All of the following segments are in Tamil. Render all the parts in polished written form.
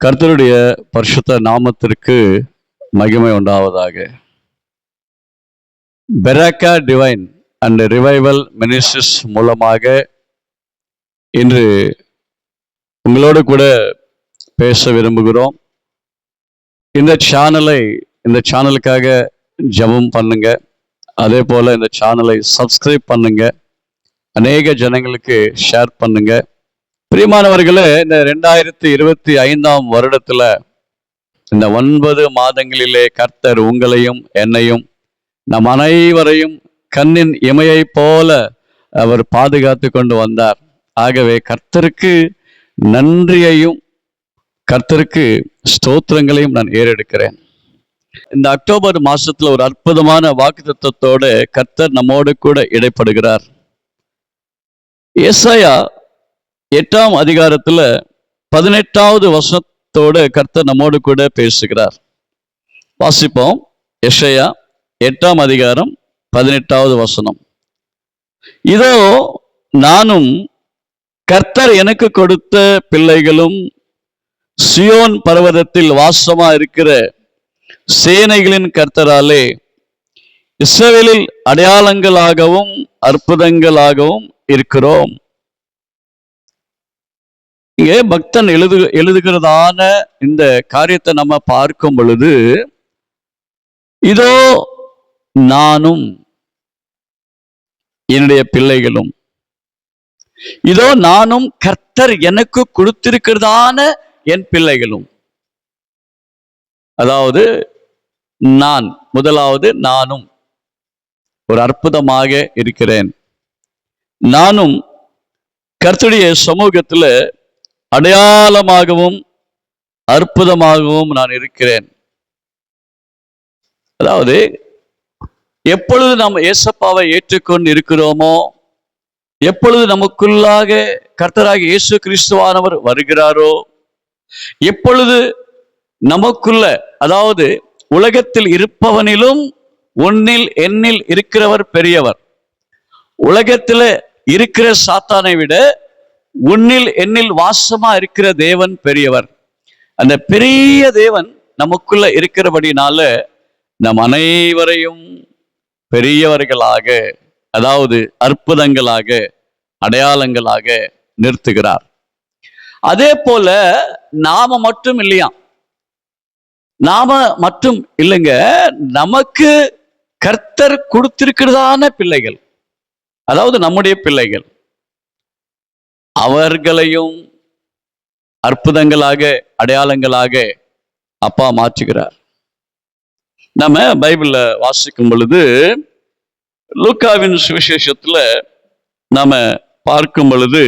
கர்த்தருடைய பரிசுத்த நாமத்திற்கு மகிமை உண்டாவதாக. Beracah divine and revival ministries மூலமாக இன்று உங்களோடு கூட பேச விரும்புகிறோம். இந்த சேனலுக்காக ஜெபம் பண்ணுங்க. அதே போல இந்த சேனலை சப்ஸ்கிரைப் பண்ணுங்க. அநேக ஜனங்களுக்கு ஷேர் பண்ணுங்க. பிரியமானவர்களே, இந்த 2025 வருடத்துல இந்த 9 மாதங்களிலே கர்த்தர் உங்களையும் என்னையும் நம் அனைவரையும் கண்ணின் இமையை போல அவர் பாதுகாத்து கொண்டு வந்தார். ஆகவே கர்த்தருக்கு நன்றியையும் கர்த்தருக்கு ஸ்தோத்திரங்களையும் நான் ஏறெடுக்கிறேன். இந்த அக்டோபர் மாசத்துல ஒரு அற்புதமான வாக்குத்தத்தத்தோட கர்த்தர் நம்மோடு கூட இடைப்படுகிறார். ஏசாயா 8ஆம் அதிகாரத்துல 18வது வசனத்தோட கர்த்தர் நம்மோடு கூட பேசுகிறார். வாசிப்போம். எசையா 8ஆம் அதிகாரம் 18வது வசனம். இதோ நானும் கர்த்தர் எனக்கு கொடுத்த பிள்ளைகளும் சியோன் பர்வதத்தில் வாசமா இருக்கிற சேனைகளின் கர்த்தராலே இஸ்ரவேலில் அடையாளங்களாகவும் அற்புதங்களாகவும் இருக்கிறோம். இங்கே பக்தன் எழுதுகிறதான இந்த காரியத்தை நம்ம பார்க்கும் பொழுது, இதோ நானும் என்னுடைய பிள்ளைகளும், இதோ நானும் கர்த்தர் எனக்கு கொடுத்திருக்கிறதான என் பிள்ளைகளும். அதாவது முதலாவது நானும் ஒரு அற்புதமாக இருக்கிறேன். நானும் கர்த்தருடைய சமூகத்துல அடையாளமாகவும் அற்புதமாகவும் நான் இருக்கிறேன். அதாவது எப்பொழுது நாம் இயேசப்பாவை ஏற்றுக்கொண்டு இருக்கிறோமோ, எப்பொழுது நமக்குள்ளாக கர்த்தராகிய இயேசு கிறிஸ்துவானவர் வருகிறாரோ, எப்பொழுது நமக்குள்ள, அதாவது உலகத்தில் இருப்பவனிலும் உன்னில் என்னில் இருக்கிறவர் பெரியவர். உலகத்துல இருக்கிற சாத்தானை விட உன்னில் என்னில் வாசமா இருக்கிற தேவன் பெரியவர். அந்த பெரிய தேவன் நமக்குள்ள இருக்கிறபடினால நம் அனைவரையும் பெரியவர்களாக, அதாவது அற்புதங்களாக, அடையாளங்களாக நிறுத்துகிறார். அதே போல நாம மட்டும் இல்லைங்க, நமக்கு கர்த்தர் கொடுத்திருக்கிறதான பிள்ளைகள், அதாவது நம்முடைய பிள்ளைகள், அவர்களையும் அற்புதங்களாக, அடையாளங்களாக அப்பா மாற்றுகிறார். நம்ம பைபிள்ல வாசிக்கும் பொழுது லூக்காவின் சுவிசேஷத்துல நாம பார்க்கும் பொழுது,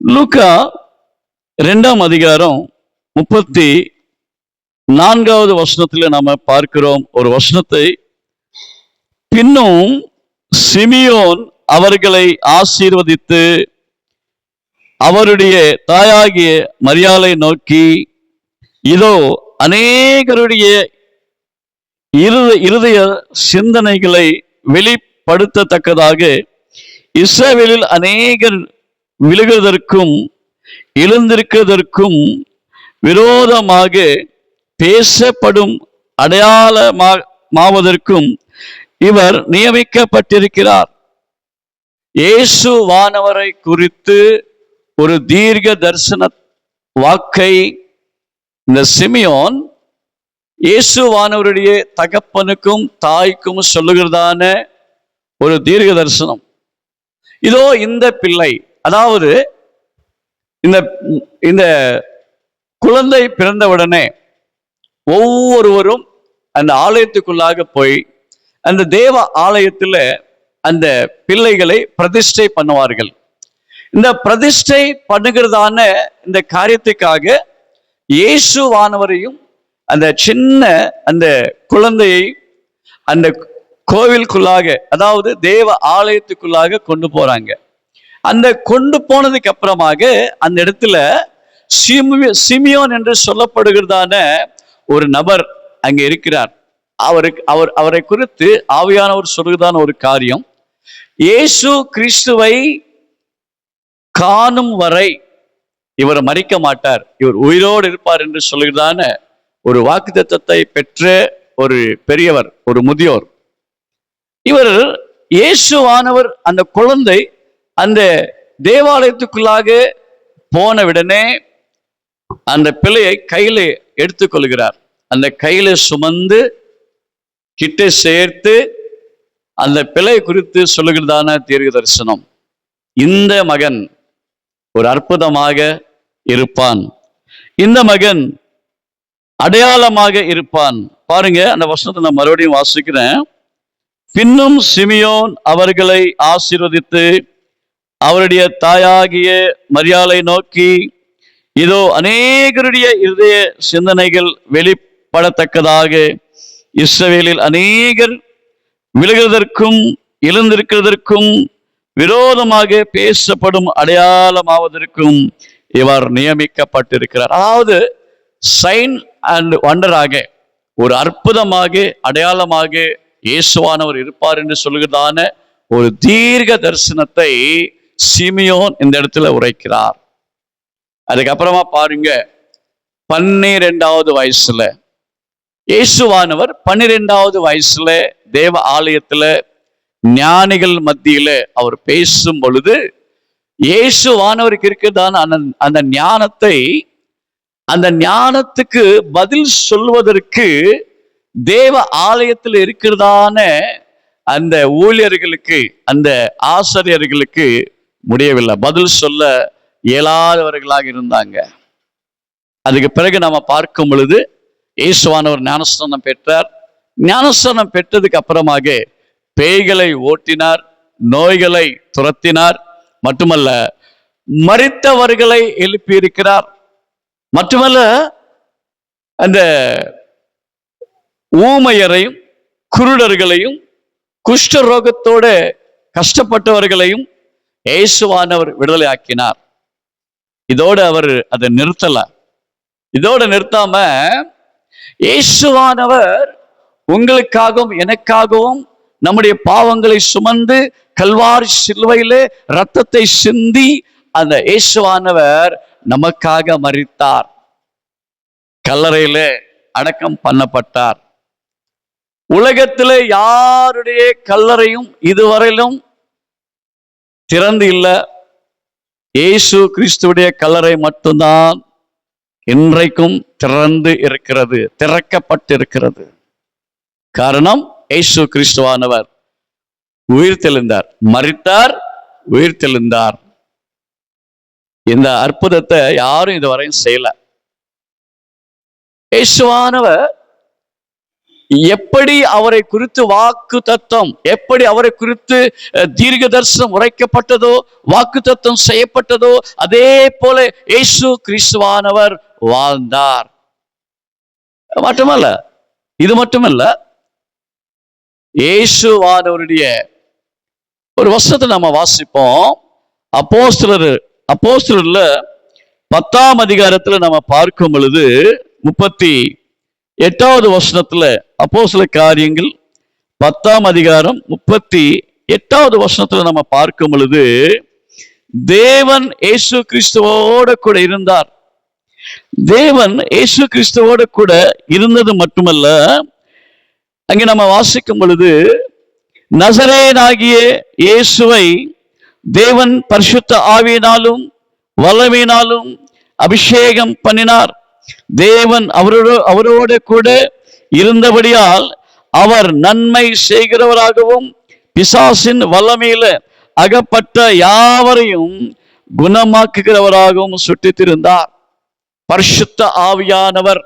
லூக்கா 2ஆம் அதிகாரம் 34வது வசனத்துல நாம பார்க்கிறோம் ஒரு வசனத்தை. பின்னும் சிமியோன் அவர்களை ஆசீர்வதித்து அவருடைய தாயாகிய மரியாளை நோக்கி, இதோ அநேகருடைய இருதய சிந்தனைகளை வெளிப்படுத்தத்தக்கதாக இஸ்ரவேலில் அநேகர் விழுகிறதற்கும் எழுந்திருக்கிறதற்கும் விரோதமாக பேசப்படும் அடையாளமாவதற்கும் இவர் நியமிக்கப்பட்டிருக்கிறார். இயேசுவானவரை குறித்து ஒரு தீர்க்க தரிசன வாக்கை இந்த சிமியோன் இயேசுவானவருடைய தகப்பனுக்கும் தாய்க்கும் சொல்லுகிறதான ஒரு தீர்க்க தரிசனம். இதோ இந்த பிள்ளை, அதாவது இந்த குழந்தை பிறந்தவுடனே ஒவ்வொருவரும் அந்த ஆலயத்துக்குள்ளாக போய் அந்த தேவ ஆலயத்துல அந்த பிள்ளைகளை பிரதிஷ்டை பண்ணுவார்கள். இந்த பிரதிஷ்டை பண்ணுகிறதான இந்த காரியத்துக்காக இயேசுவானவரையும் அந்த சின்ன அந்த குழந்தையை அந்த கோவிலுக்குள்ளாக, அதாவது தேவ ஆலயத்துக்குள்ளாக கொண்டு போறாங்க. அந்த கொண்டு போனதுக்கு அப்புறமாக அந்த இடத்துல சிமியோன் என்று சொல்லப்படுகிறதான ஒரு நபர் அங்கே இருக்கிறார். அவரை குறித்து ஆவியானவர் சொல்லுகிறதான ஒரு காரியம், இயேசு கிறிஸ்துவை காணும் வரை இவர் மரிக்க மாட்டார், இவர் உயிரோடு இருப்பார் என்று சொல்லுகிறதான ஒரு வாக்குத்தத்தத்தை பெற்ற ஒரு பெரியவர், ஒரு முதியோர். இவர் இயேசுவானவர் அந்த குழந்தை அந்த தேவாலயத்துக்குள்ளாக போன உடனே அந்த பிள்ளையை கையில எடுத்துக்கொள்கிறார். அந்த கையில சுமந்து கிட்ட சேர்த்து அந்த பிள்ளை குறித்து சொல்லுகிறதான தீர்க்க தரிசனம், இந்த மகன் ஒரு அற்புதமாக இருப்பான், இந்த மகன் அடையாளமாக இருப்பான். பாருங்க, அந்த வசனத்தை நான் மறுபடியும் வாசிக்கிறேன். பின்னும் சிமியோன் அவர்களை ஆசீர்வதித்து அவருடைய தாயாகிய மரியாளை நோக்கி, இதோ அநேகருடைய இருதய சிந்தனைகள் வெளிப்படத்தக்கதாக இஸ்ரவேலில் அநேகர் விழுகிறதற்கும் எழுந்திருக்கிறதற்கும் விரோதமாக பேசப்படும் அடையாளமாவதற்கும் இவர் நியமிக்கப்பட்டிருக்கிறார். அதாவது சைன் அண்ட் வண்டராக, ஒரு அற்புதமாக, அடையாளமாக இயேசுவானவர் இருப்பார் என்று சொல்கிறதான ஒரு தீர்க்க தரிசனத்தை சிமியோன் இந்த இடத்துல உரைக்கிறார். அதுக்கப்புறமா பாருங்க, 12வது வயசுல இயேசுவானவர் 12வது வயசுல தேவ ஆலயத்துல ஞானிகள் மத்தியில அவர் பேசும் பொழுது, இயேசுவானவருக்கு இருக்கிறதான அந்த ஞானத்தை, அந்த ஞானத்துக்கு பதில் சொல்வதற்கு தேவ ஆலயத்தில் இருக்கிறதான அந்த ஊழியர்களுக்கு, அந்த ஆசிரியர்களுக்கு முடியவில்லை, பதில் சொல்ல இயலாதவர்களாக இருந்தாங்க. அதுக்கு பிறகு நம்ம பார்க்கும் பொழுது இயேசுவானவர் ஞானஸ்நானம் பெற்றார். ஞானஸ்நானம் பெற்றதுக்கு அப்புறமாக பேய்களை ஓட்டினார், நோய்களை துரத்தினார், மட்டுமல்ல மரித்தவர்களை எழுப்பியிருக்கிறார். மட்டுமல்ல அந்த ஊமையரையும் குருடர்களையும் குஷ்ட ரோகத்தோட கஷ்டப்பட்டவர்களையும் இயேசுவானவர் விடுதலை ஆக்கினார். இதோடு அவர் அதை நிறுத்தல. இதோட நிறுத்தாம இயேசுவானவர் உங்களுக்காகவும் எனக்காகவும் நம்முடைய பாவங்களை சுமந்து கல்வாரி சிலுவையிலே இரத்தத்தை சிந்தி அந்த இயேசுவானவர் நமக்காக மரித்தார், கல்லறையிலே அடக்கம் பண்ணப்பட்டார். உலகத்திலே யாருடைய கல்லறையும் இதுவரையிலும் திறந்து இல்லை. இயேசு கிறிஸ்துவுடைய கல்லறை மட்டும்தான் இன்றைக்கும் திறந்து இருக்கிறது, திறக்கப்பட்டிருக்கிறது. காரணம், இயேசு கிறிஸ்துவானவர் உயிர் தெழுந்தார், மரித்தார், உயிர் தெழுந்தார். இந்த அற்புதத்தை யாரும் இதுவரையும் செய்யல. இயேசுவானவர் எப்படி அவரை குறித்து வாக்கு தத்தம், எப்படி அவரை குறித்து தீர்க்க தரிசனம் உரைக்கப்பட்டதோ, வாக்கு தத்தம் செய்யப்பட்டதோ, அதே போல இயேசு கிறிஸ்துவானவர் வாழ்ந்தார். மட்டுமல்ல, இது மட்டுமல்ல, இயேசுவானவருடைய ஒரு வசனத்தை நம்ம வாசிப்போம். அப்போஸ்தலர்ல 10ஆம் அதிகாரத்துல நம்ம பார்க்கும் பொழுது 38வது வசனத்துல, அப்போஸ்தலர் காரியங்கள் 10ஆம் அதிகாரம் 38வது வசனத்துல நம்ம பார்க்கும் பொழுது, தேவன் இயேசு கிறிஸ்துவோட கூட இருந்தார். தேவன் இயேசு கிறிஸ்துவோட கூட இருந்தது மட்டுமல்ல, அங்கே நம்ம வாசிக்கும் பொழுது, நசரேயனாகிய இயேசுவை தேவன் பரிசுத்த ஆவியினாலும் வல்லமையினாலும் அபிஷேகம் பண்ணினார். தேவன் அவரோட கூட இருந்தபடியால் அவர் நன்மை செய்கிறவராகவும் பிசாசின் வல்லமையில அகப்பட்ட யாவரையும் குணமாக்குகிறவராகவும் சுட்டித்திருந்தார். பரிசுத்த ஆவியானவர்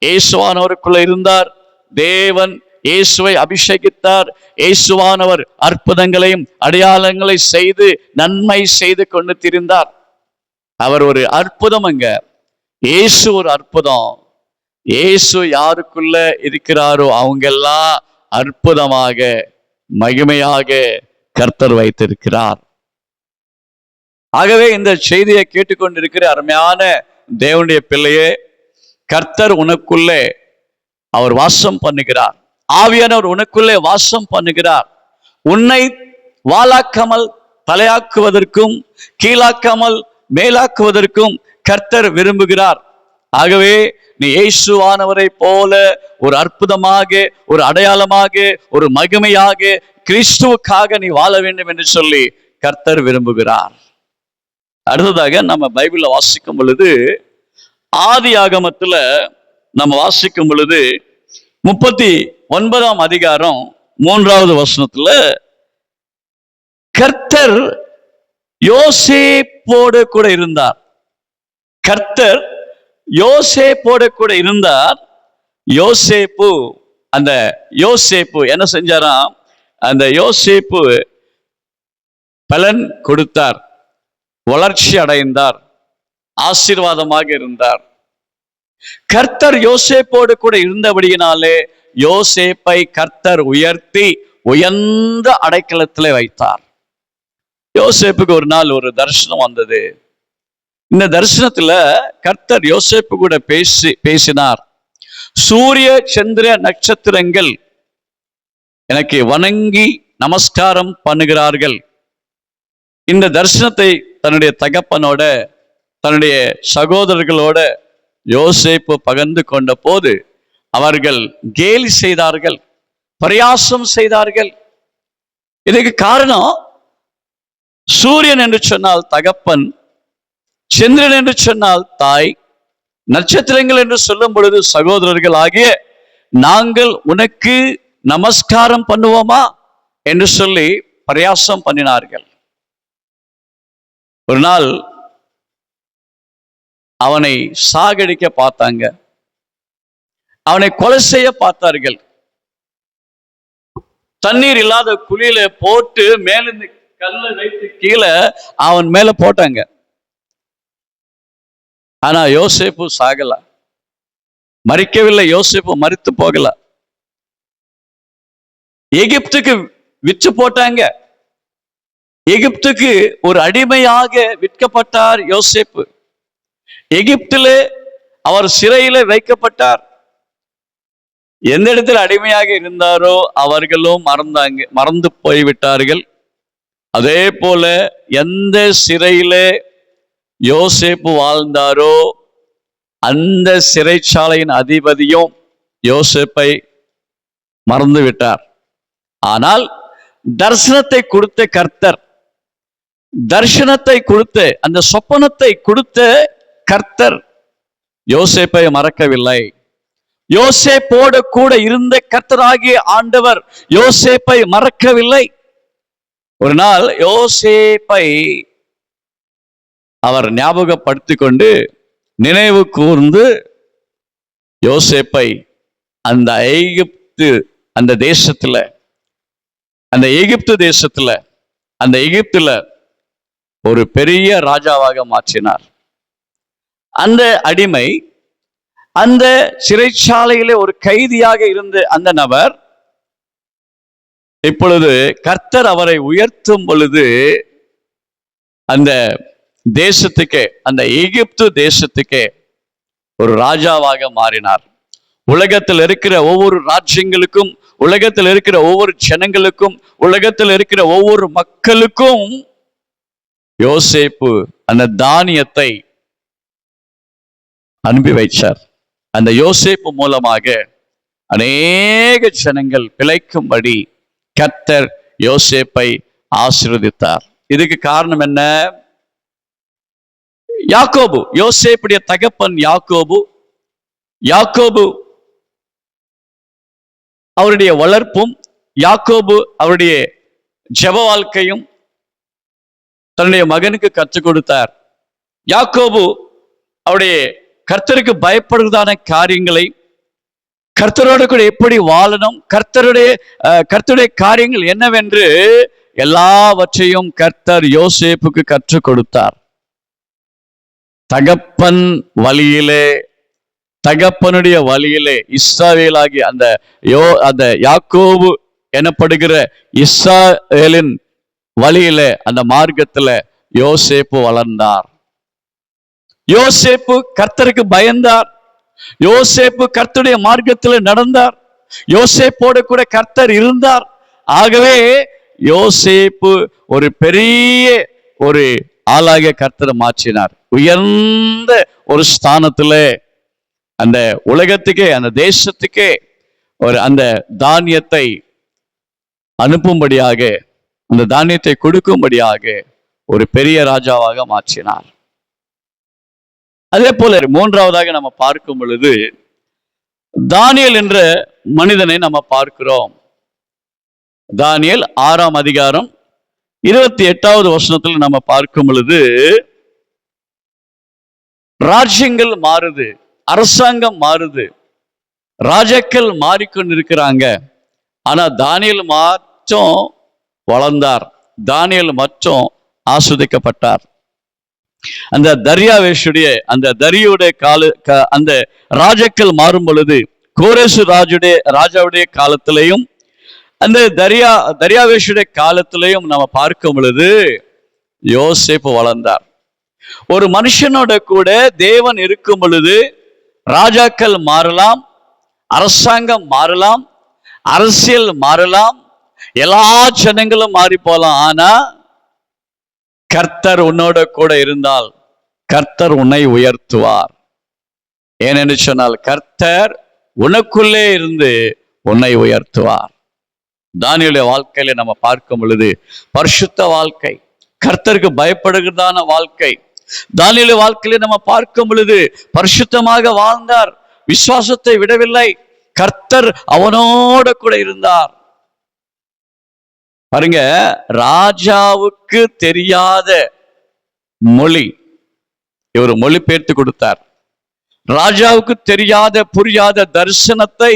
இயேசுவானவருக்குள்ள இருந்தார். தேவன் இயேசுவை அபிஷேகித்தார். இயேசுவானவர் அற்புதங்களையும் அடையாளங்களை செய்து நன்மை செய்து கொண்டு திரிந்தார். அவர் ஒரு அற்புதம். அங்க இயேசு ஒரு அற்புதம். இயேசு யாருக்குள்ள இருக்கிறாரோ அவங்கெல்லாம் அற்புதமாக மகிமையாக கர்த்தர் வைத்திருக்கிறார். ஆகவே இந்த செய்தியை கேட்டுக்கொண்டிருக்கிற அருமையான தேவனுடைய பிள்ளையே, கர்த்தர் உனக்குள்ளே அவர் வாசம் பண்ணுகிறார். ஆவியானவர் உனக்குள்ளே வாசம் பண்ணுகிறார். உன்னை வாளாக்காமல் தலையாக்குவதற்கும் கீழாக்காமல் மேலாக்குவதற்கும் கர்த்தர் விரும்புகிறார். ஆகவே நீ இயேசுவானவரை போல ஒரு அற்புதமாக, ஒரு அடையாளமாக, ஒரு மகிமையாக கிறிஸ்துவுக்காக நீ வாழ வேண்டும் என்று சொல்லி கர்த்தர் விரும்புகிறார். அடுத்ததாக நம்ம பைபிள்ல வாசிக்கும் பொழுது, ஆதி ஆகமத்துல நம்ம வாசிக்கும் பொழுது 39ஆம் அதிகாரம் 3வது வசனத்துல கர்த்தர் யோசேப்போடு கூட இருந்தார். கர்த்தர் யோசேப்போடு கூட இருந்தார். யோசேப்பு என்ன செஞ்சாராம்? அந்த யோசேப்பு பலன் கொடுத்தார், வளர்ச்சி அடைந்தார், ஆசீர்வாதமாக இருந்தார். கர்த்தர் யோசேப்போடு கூட இருந்தபடியினாலே யோசேப்பை கர்த்தர் உயர்த்தி உயர்ந்த அடைக்கலத்திலே வைத்தார். யோசேப்புக்கு ஒரு நாள் ஒரு தரிசனம் வந்தது. இந்த தரிசனத்துல கர்த்தர் யோசேப்பு கூட பேசினார். சூரிய சந்திர நட்சத்திரங்கள் எனக்கு வணங்கி நமஸ்காரம் பண்ணுகிறார்கள். இந்த தரிசனத்தை தன்னுடைய தகப்பனோட, தன்னுடைய சகோதரர்களோட யோசேப்பு பகிர்ந்து கொண்ட போது அவர்கள் கேலி செய்தார்கள், பரியாசம் செய்தார்கள். இதுக்கு காரணம், சூரியன் என்று சொன்னால் தகப்பன், சந்திரன் என்று சொன்னால் தாய், நட்சத்திரங்கள் என்று சொல்லும் பொழுது சகோதரர்கள் ஆகிய நாங்கள் உனக்கு நமஸ்காரம் பண்ணுவோமா என்று சொல்லி பரியாசம் பண்ணினார்கள். ஒரு நாள் அவனை சாகடிக்க பார்த்தாங்க, அவனை கொலை செய்ய பார்த்தார்கள். தண்ணீர் இல்லாத குழியில போட்டு மேலிருந்து கல்லை வைத்து கீழே அவன் மேல போட்டாங்க. ஆனா யோசேப்பு சாகல, மரிக்கவில்லை. யோசேப்பு மரித்து போகல. எகிப்துக்கு விற்று போட்டாங்க. எகிப்துக்கு ஒரு அடிமையாக விற்கப்பட்டார் யோசேப்பு. எகிப்திலே அவர் சிறையில வைக்கப்பட்டார். எந்த இடத்தில் அடிமையாக இருந்தாரோ அவர்களும் மறந்து போய்விட்டார்கள். அதே போல எந்த சிறையிலே யோசேப்பு வாழ்ந்தாரோ அந்த சிறைச்சாலையின் அதிபதியும் யோசேப்பை மறந்து விட்டார். ஆனால் தரிசனத்தை கொடுத்த கர்த்தர், தரிசனத்தை கொடுத்த அந்த சொப்பனத்தை கொடுத்த கர்த்தர் யோசேப்பை மறக்கவில்லை. யோசேப்போடு கூட இருந்த கர்த்தராகிய ஆண்டவர் யோசேப்பை மறக்கவில்லை. ஒரு நாள் யோசேப்பை அவர் ஞாபகப்படுத்தி கொண்டு நினைவு கூர்ந்து யோசேப்பை அந்த எகிப்துல ஒரு பெரிய ராஜாவாக மாற்றினார். அந்த அடிமை அந்த சிறைச்சாலையிலே ஒரு கைதியாக இருந்த அந்த நபர் இப்பொழுது கர்த்தர் அவரை உயர்த்தும் பொழுது அந்த தேசத்துக்கே, அந்த எகிப்து தேசத்துக்கே ஒரு ராஜாவாக மாறினார். உலகத்தில் இருக்கிற ஒவ்வொரு ராஜ்யங்களுக்கும், உலகத்தில் இருக்கிற ஒவ்வொரு ஜனங்களுக்கும், உலகத்தில் இருக்கிற ஒவ்வொரு மக்களுக்கும் யோசேப்பு அந்த தானியத்தை அனுப்பி வைச்சார். அந்த யோசேப்பு மூலமாக அநேக ஜனங்கள் பிழைக்கும்படி கர்த்தர் யோசேப்பை ஆசீர்வதித்தார். இதுக்கு காரணம் என்ன? யாக்கோபு, யோசேப்புடைய தகப்பன் யாக்கோபு அவருடைய வளர்ப்பும், யாக்கோபு அவருடைய ஜெப வாழ்க்கையும் தன்னுடைய மகனுக்கு கற்றுக் கொடுத்தார். யாக்கோபு அவருடைய கர்த்தருக்கு பயப்படுவதான காரியங்களை, கர்த்தரோடு கூட எப்படி வாழணும், கர்த்தருடைய காரியங்கள் என்னவென்று எல்லாவற்றையும் கர்த்தர் யோசேப்புக்கு கற்றுக் கொடுத்தார். தகப்பன் வழியிலே, தகப்பனுடைய வழியிலே இஸ்ராவேலாகி அந்த யாக்கோபு எனப்படுகிற இஸ்ராவேலின் வழியிலே, அந்த மார்க்கத்துல யோசேப்பு வளர்ந்தார். யோசேப்பு கர்த்தருக்கு பயந்தார். யோசேப்பு கர்த்தருடைய மார்க்கத்தில் நடந்தார். யோசேப்போடு கூட கர்த்தர் இருந்தார். ஆகவே யோசேப்பு ஒரு பெரிய ஒரு ஆளாக கர்த்தர் மாற்றினார். உயர்ந்த ஒரு ஸ்தானத்திலே அந்த உலகத்துக்கே, அந்த தேசத்துக்கே ஒரு அந்த தானியத்தை அனுப்பும்படியாக, அந்த தானியத்தை கொடுக்கும்படியாக ஒரு பெரிய ராஜாவாக மாற்றினார். அதே போல மூன்றாவதாக நம்ம பார்க்கும் பொழுது தானியேல் என்ற மனிதனை நம்ம பார்க்கிறோம். தானியேல் 6ஆம் அதிகாரம் 28வது வசனத்தில் நம்ம பார்க்கும் பொழுது, ராஜ்யங்கள் மாறுது, அரசாங்கம் மாறுது, ராஜாக்கள் மாறிக்கொண்டிருக்கிறாங்க. ஆனா தானியேல் மட்டும் வளர்ந்தார், தானியேல் மட்டும் ஆஸ்வதிக்கப்பட்டார். அந்த தரியாவேஷுடைய அந்த தரியுடைய அந்த ராஜாக்கள் மாறும் பொழுது, கோரேசு ராஜாவுடைய காலத்திலையும் அந்த தரியாவேஷுடைய காலத்திலையும் நம்ம பார்க்கும் பொழுது யோசேப்பு வளர்ந்தார். ஒரு மனுஷனோட கூட தேவன் இருக்கும் பொழுது ராஜாக்கள் மாறலாம், அரசாங்கம் மாறலாம், அரசியல் மாறலாம், எல்லா ஜனங்களும் மாறி போலாம். ஆனா கர்த்தர் உன்னோட கூட இருந்தால் கர்த்தர் உன்னை உயர்த்துவார். ஏனென்று சொன்னால் கர்த்தர் உனக்குள்ளே இருந்து உன்னை உயர்த்துவார். தானியேலுடைய வாழ்க்கையில நம்ம பார்க்கும் பொழுது பரிசுத்த வாழ்க்கை, கர்த்தருக்கு பயப்படுகிறதான வாழ்க்கை. தானியேலுடைய வாழ்க்கையில நம்ம பார்க்கும் பொழுது பரிசுத்தமாக வாழ்ந்தார், விசுவாசத்தை விடவில்லை, கர்த்தர் அவனோட கூட இருந்தார். பாருங்க, ராஜாவுக்கு தெரியாத மொழி இவர் மொழிபெயர்த்து கொடுத்தார். ராஜாவுக்கு தெரியாத புரியாத தரிசனத்தை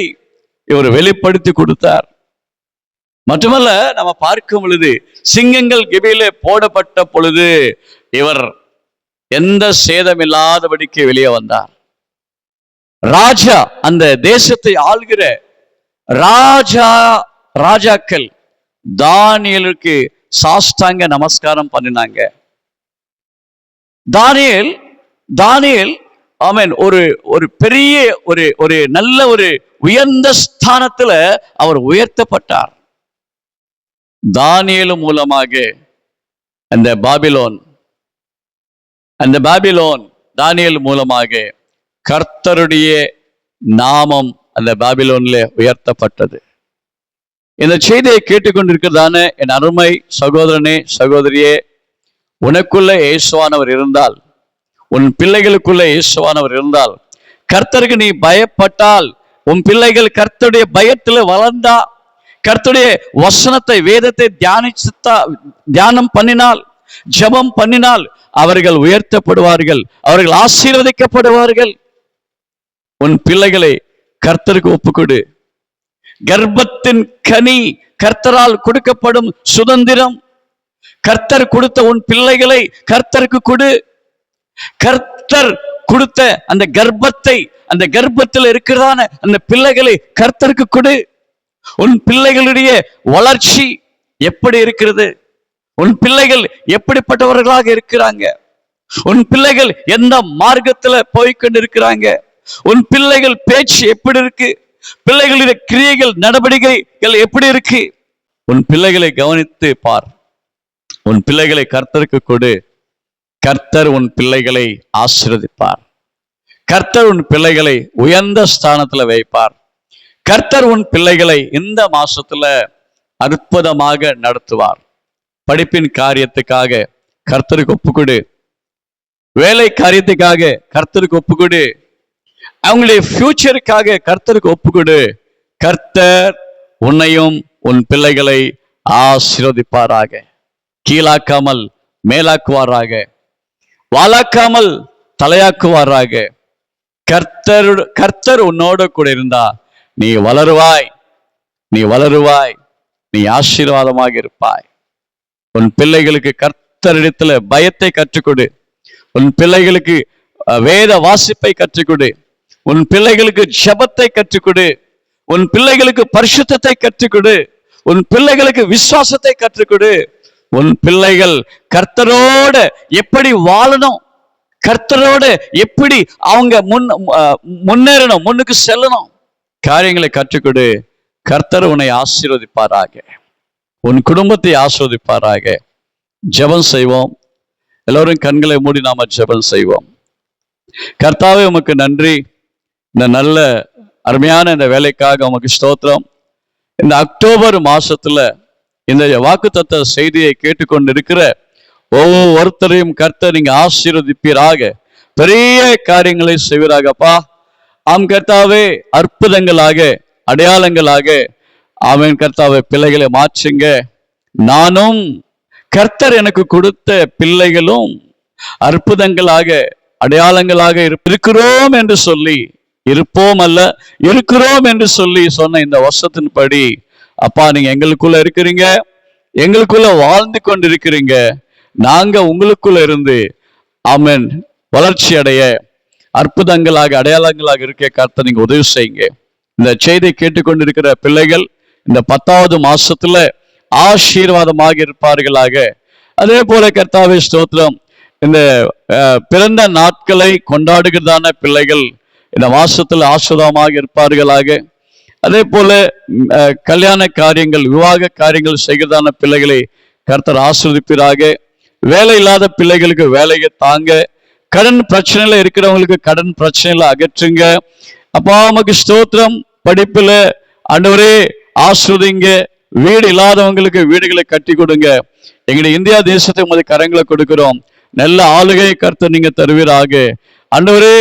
இவர் வெளிப்படுத்தி கொடுத்தார். மட்டுமல்ல, நம்ம பார்க்கும் பொழுது சிங்கங்கள் கெபியிலே போடப்பட்ட பொழுது இவர் எந்த சேதம் இல்லாதபடிக்கு வெளியே வந்தார். ராஜா, அந்த தேசத்தை ஆள்கிற ராஜாக்கள் தானியேலுக்கு சாஷ்டாங்க நமஸ்காரம் பண்ணினாங்க. தானியேல் ஆமென் ஒரு பெரிய ஒரு நல்ல ஒரு உயர்ந்த ஸ்தானத்துல அவர் உயர்த்தப்பட்டார். தானியேல் மூலமாக அந்த பாபிலோன் தானியேல் மூலமாக கர்த்தருடைய நாமம் அந்த பாபிலோன்ல உயர்த்தப்பட்டது. இந்த செய்தியை கேட்டுக்கொண்டிருக்கிறதான என் அருமை சகோதரனே, சகோதரியே, உனக்குள்ள இயேசுவானவர் இருந்தால், உன் பிள்ளைகளுக்குள்ள இயேசுவானவர் இருந்தால், கர்த்தருக்கு நீ பயப்பட்டால், உன் பிள்ளைகள் கர்த்தருடைய பயத்துல வளர்ந்தா, கர்த்தருடைய வசனத்தை வேதத்தை தியானம் பண்ணினால், ஜெபம் பண்ணினால், அவர்கள் உயர்த்தப்படுவார்கள், அவர்கள் ஆசீர்வதிக்கப்படுவார்கள். உன் பிள்ளைகளை கர்த்தருக்கு ஒப்புக்கொடு. கர்ப்பத்தின் கனி கர்த்தரால் கொடுக்கப்படும் சுதந்திரம். கர்த்தர் கொடுத்த உன் பிள்ளைகளை கர்த்தருக்கு கொடு. கர்த்தர் கொடுத்த அந்த கர்ப்பத்தை, அந்த கர்ப்பத்தில் இருக்கிறதான அந்த பிள்ளைகளை கர்த்தருக்கு கொடு. உன் பிள்ளைகளுடைய வளர்ச்சி எப்படி இருக்கிறது? உன் பிள்ளைகள் எப்படிப்பட்டவர்களாக இருக்கிறாங்க? உன் பிள்ளைகள் எந்த மார்க்கத்துல போய்கொண்டிருக்கிறாங்க? உன் பிள்ளைகள் பேச்சு எப்படி இருக்கு? பிள்ளைகளுடைய கிரியைகள், நடவடிக்கைகள் எப்படி இருக்கு? உன் பிள்ளைகளை கவனித்து பார். உன் பிள்ளைகளை கர்த்தருக்கு கொடு. கர்த்தர் உன் பிள்ளைகளை ஆசீர்வதிப்பார். கர்த்தர் உன் பிள்ளைகளை உயர்ந்த ஸ்தானத்துல வைப்பார். கர்த்தர் உன் பிள்ளைகளை இந்த மாசத்துல அற்புதமாக நடத்துவார். படிப்பின் காரியத்துக்காக கர்த்தருக்கு ஒப்புக்கொடு. வேலை காரியத்துக்காக கர்த்தருக்கு ஒப்புக்கொடு. அவங்களுடைய ஃபியூச்சருக்காக கர்த்தருக்கு ஒப்புக்கொடு. கர்த்தர் உன்னையும் உன் பிள்ளைகளை ஆசீர்வதிப்பாராக. கீழாக்காமல் மேலாக்குவாராக, வாளாக்காமல் தலையாக்குவாராக. கர்த்தர் உன்னோட கூட இருந்தா நீ வளருவாய், நீ ஆசீர்வாதமாக இருப்பாய். உன் பிள்ளைகளுக்கு கர்த்தரிடத்துல பயத்தை கற்றுக்கொடு. உன் பிள்ளைகளுக்கு வேத வாசிப்பை கற்றுக்கொடு. உன் பிள்ளைகளுக்கு ஜெபத்தை கற்றுக்கொடு. உன் பிள்ளைகளுக்கு பரிசுத்தத்தை கற்றுக்கொடு. உன் பிள்ளைகளுக்கு விசுவாசத்தை கற்றுக்கொடு. உன் பிள்ளைகள் கர்த்தரோட எப்படி வாழணும், கர்த்தரோட எப்படி அவங்க முன்னேறணும், முன்னுக்கு செல்லணும், காரியங்களை கற்றுக்கொடு. கர்த்தர் உன்னை ஆசீர்வதிப்பாராக, உன் குடும்பத்தை ஆசீர்வதிப்பாராக. ஜெபம் செய்வோம். எல்லோரும் கண்களை மூடி நாம ஜெபம் செய்வோம். கர்த்தாவே உமக்கு நன்றி, இந்த நல்ல அருமையான இந்த வேலைக்காக உமக்கு ஸ்தோத்திரம். இந்த அக்டோபர் மாசத்துல இந்த வாக்குத்தத்த செய்தியை கேட்டுக்கொண்டிருக்கிற ஒவ்வொருத்தரையும் கர்த்தர் நீங்க ஆசீர்வதிப்பீராக, பெரிய காரியங்களை செய்வீராகப்பா. ஆம் கர்த்தாவே, அற்புதங்களாக, அடையாளங்களாக ஆமென் கர்த்தாவே பிள்ளைகளை மாற்றுங்க. நானும் கர்த்தர் எனக்கு கொடுத்த பிள்ளைகளும் அற்புதங்களாக, அடையாளங்களாக இருக்கிறோம் என்று சொல்லி, இருப்போம் அல்ல இருக்கிறோம் என்று சொல்லி சொன்ன இந்த வசனத்தின்படி அப்பா நீங்க எங்களுக்குள்ள இருக்கிறீங்க, எங்களுக்குள்ள வாழ்ந்து கொண்டிருக்கிறீங்க. நாங்க உங்களுக்குள்ள இருந்து ஆமென் வளர்ச்சி அடைய, அற்புதங்களாக, அடையாளங்களாக இருக்க கர்த்தர் நீங்க உதவி செய்யுங்க. இந்த செய்தியை கேட்டுக்கொண்டிருக்கிற பிள்ளைகள் இந்த 10வது மாசத்துல ஆசீர்வாதமாக இருப்பார்களாக. அதே போல கர்த்தாவே ஸ்தோத்திரம், இந்த பிறந்த நாட்களை கொண்டாடுகிறதான பிள்ளைகள் இந்த மாசத்துல ஆசீர்வாதமாக இருப்பார்களாக. அதே போல கல்யாண காரியங்கள், விவாக காரியங்கள் செய்கிறதான பிள்ளைகளை கர்த்தர் ஆசீர்வதிப்பீராக. வேலை இல்லாத பிள்ளைகளுக்கு வேலையை தாங்க, கடன் பிரச்சனையில இருக்கிறவங்களுக்கு கடன் பிரச்சனையில அகற்றுங்க. அப்பா உமக்கு ஸ்தோத்திரம். படிப்புல ஆண்டவரே ஆசீர்வதிங்க. வீடு இல்லாதவங்களுக்கு வீடுகளை கட்டி கொடுங்க. எங்களுடைய இந்தியா தேசத்தை உமது கரங்களை கொடுக்கிறோம். நல்ல ஆளுகையை கர்த்தர் நீங்க தருவீராக. ஆண்டவரே,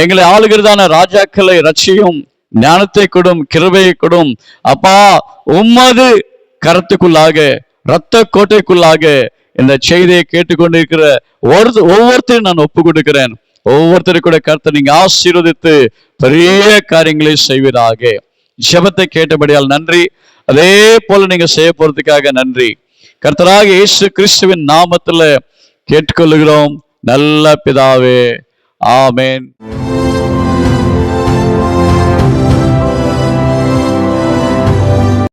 எங்களை ஆளுகிறதான ராஜாக்களை ரட்சியும், ஞானத்தை கொடும், கிருபையை கொடும். அப்பா உம்மது கரத்துக்குள்ளாக, இரத்த கோட்டைக்குள்ளாக இந்த செய்தியை கேட்டுக்கொண்டிருக்கிற ஒவ்வொருத்தரும் நான் ஒப்பு கொடுக்கிறேன். ஒவ்வொருத்தரும் கூட கர்த்தர் நீங்க ஆசீர்வதித்து பெரிய காரியங்களை செய்வீராக. ஜெபத்தை கேட்டபடியால் நன்றி. அதே போல நீங்க செய்ய போறதுக்காக நன்றி. கர்த்தராக இயேசு கிறிஸ்துவின் நாமத்துல கேட்டுக்கொள்ளுகிறோம் நல்ல பிதாவே, ஆமென்.